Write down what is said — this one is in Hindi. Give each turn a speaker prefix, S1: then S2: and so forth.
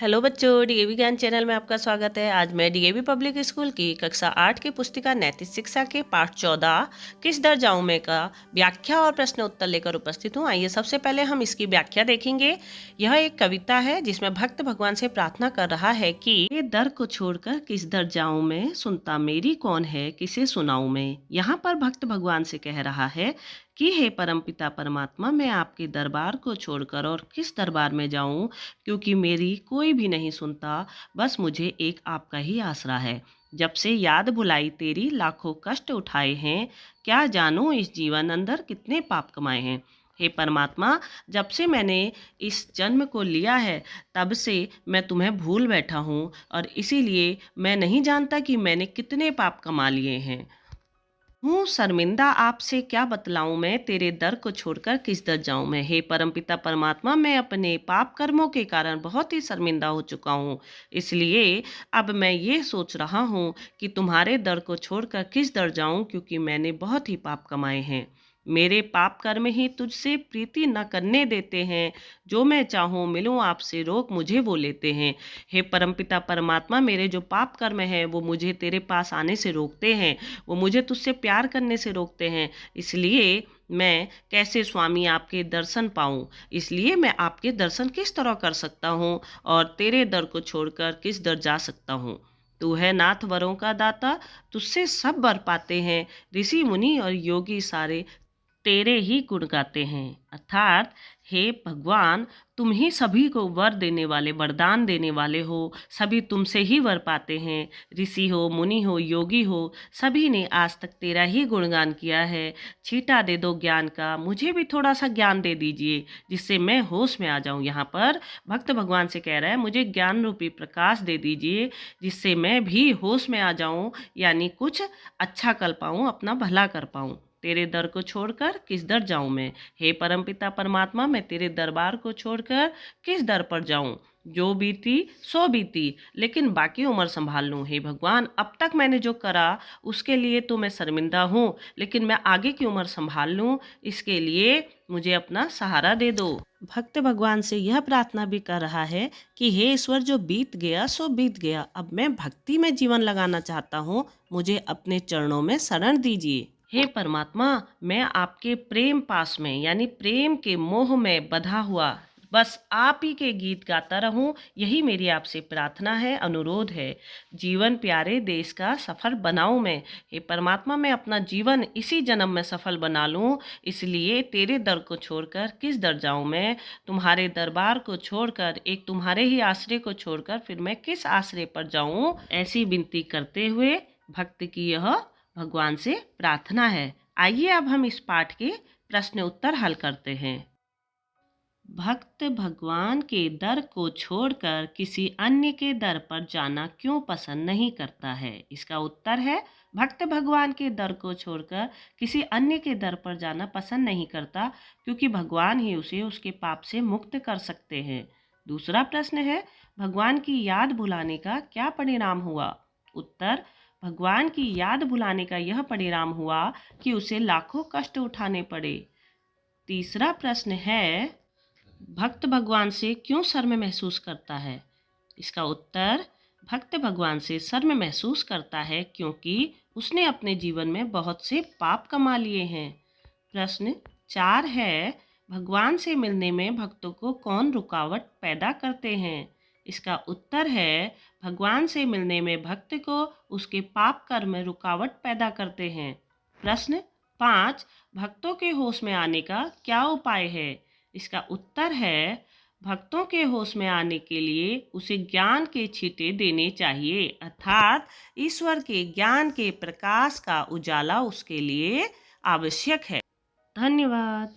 S1: हेलो बच्चों, डीएवी ज्ञान चैनल में आपका स्वागत है। आज मैं डीएवी पब्लिक स्कूल की कक्षा 8 की पुस्तिका नैतिक शिक्षा के पाठ 14 किस दर जाऊं मैं का व्याख्या और प्रश्न उत्तर लेकर उपस्थित हूं। आइए सबसे पहले हम इसकी व्याख्या देखेंगे। यह एक कविता है जिसमें भक्त भगवान से प्रार्थना कर रहा है कि ये दर को छोड़कर किस दर जाऊं मैं, सुनता मेरी कौन है, किसे सुनाऊं मैं। यहाँ पर भक्त भगवान से कह रहा है कि हे परमपिता परमात्मा, मैं आपके दरबार को छोड़कर और किस दरबार में जाऊं, क्योंकि मेरी कोई भी नहीं सुनता। बस मुझे एक आपका ही आसरा है। जब से याद भुलाई तेरी, लाखों कष्ट उठाए हैं, क्या जानूं इस जीवन अंदर कितने पाप कमाए हैं। हे परमात्मा, जब से मैंने इस जन्म को लिया है तब से मैं तुम्हें भूल बैठा हूँ, और इसीलिए मैं नहीं जानता कि मैंने कितने पाप कमा लिए हैं। हूँ शर्मिंदा, आपसे क्या बतलाऊं मैं, तेरे दर को छोड़कर किस दर जाऊं मैं। हे परमपिता परमात्मा, मैं अपने पाप कर्मों के कारण बहुत ही शर्मिंदा हो चुका हूँ। इसलिए अब मैं ये सोच रहा हूँ कि तुम्हारे दर को छोड़कर किस दर जाऊं, क्योंकि मैंने बहुत ही पाप कमाए हैं। मेरे पाप कर्म ही तुझसे प्रीति न करने देते हैं। जो मैं चाहूँ मिलूं आपसे, रोक मुझे वो लेते हैं। हे परमपिता परमात्मा, मेरे जो पाप कर्म हैं वो मुझे तेरे पास आने से रोकते हैं, वो मुझे तुझसे प्यार करने से रोकते हैं। इसलिए मैं कैसे स्वामी आपके दर्शन पाऊं, इसलिए मैं आपके दर्शन किस तरह कर सकता हूं और तेरे दर को छोड़कर किस दर जा सकता हूं। तू है नाथ वरों का दाता, तुझसे सब वर पाते हैं। ऋषि मुनि और योगी सारे तेरे ही गुण गाते हैं। अर्थात हे भगवान, तुम ही सभी को वर देने वाले, वरदान देने वाले हो। सभी तुमसे ही वर पाते हैं। ऋषि हो, मुनि हो, योगी हो, सभी ने आज तक तेरा ही गुणगान किया है। छींटा दे दो ज्ञान का, मुझे भी थोड़ा सा ज्ञान दे दीजिए जिससे मैं होश में आ जाऊं। यहाँ पर भक्त भगवान से कह रहा है, मुझे ज्ञान रूपी प्रकाश दे दीजिए जिससे मैं भी होश में आ जाऊं, यानी कुछ अच्छा कर पाऊं, अपना भला कर पाऊं। तेरे दर को छोड़कर किस दर जाऊं मैं। हे परमपिता परमात्मा, मैं तेरे दरबार को छोड़कर किस दर पर जाऊं। जो बीती सो बीती, लेकिन बाकी उम्र संभाल लूं। हे भगवान, अब तक मैंने जो करा उसके लिए तो मैं शर्मिंदा हूँ, लेकिन मैं आगे की उम्र संभाल लूं, इसके लिए मुझे अपना सहारा दे दो। भक्त भगवान से यह प्रार्थना भी कर रहा है कि हे ईश्वर, जो बीत गया सो बीत गया, अब मैं भक्ति में जीवन लगाना चाहता हूँ, मुझे अपने चरणों में शरण दीजिए। हे परमात्मा, मैं आपके प्रेम पास में, यानी प्रेम के मोह में बंधा हुआ बस आप ही के गीत गाता रहूं, यही मेरी आपसे प्रार्थना है, अनुरोध है। जीवन प्यारे देश का सफल बनाऊं मैं। हे परमात्मा, मैं अपना जीवन इसी जन्म में सफल बना लूं, इसलिए तेरे दर को छोड़कर किस दर जाऊं मैं। तुम्हारे दरबार को छोड़कर, एक तुम्हारे ही आश्रय को छोड़कर फिर मैं किस आश्रय पर जाऊं। ऐसी विनती करते हुए भक्त की यह भगवान से प्रार्थना है। आइए अब हम इस पाठ के प्रश्न उत्तर हल करते हैं। भक्त भगवान के दर को छोड़कर किसी अन्य के दर पर जाना क्यों पसंद नहीं करता है। इसका उत्तर है, भक्त भगवान के दर को छोड़कर किसी अन्य के दर पर जाना पसंद नहीं करता, क्योंकि भगवान ही उसे उसके पाप से मुक्त कर सकते हैं। दूसरा प्रश्न है, भगवान की याद भुलाने का क्या परिणाम हुआ। उत्तर, भगवान की याद भुलाने का यह परिणाम हुआ कि उसे लाखों कष्ट उठाने पड़े। तीसरा प्रश्न है, भक्त भगवान से क्यों शर्म महसूस करता है। इसका उत्तर, भक्त भगवान से शर्म महसूस करता है क्योंकि उसने अपने जीवन में बहुत से पाप कमा लिए हैं। प्रश्न 4 है, भगवान से मिलने में भक्तों को कौन रुकावट पैदा करते हैं। इसका उत्तर है, भगवान से मिलने में भक्त को उसके पाप कर्म रुकावट पैदा करते हैं। प्रश्न 5, भक्तों के होश में आने का क्या उपाय है। इसका उत्तर है, भक्तों के होश में आने के लिए उसे ज्ञान के छींटे देने चाहिए, अर्थात ईश्वर के ज्ञान के प्रकाश का उजाला उसके लिए आवश्यक है। धन्यवाद।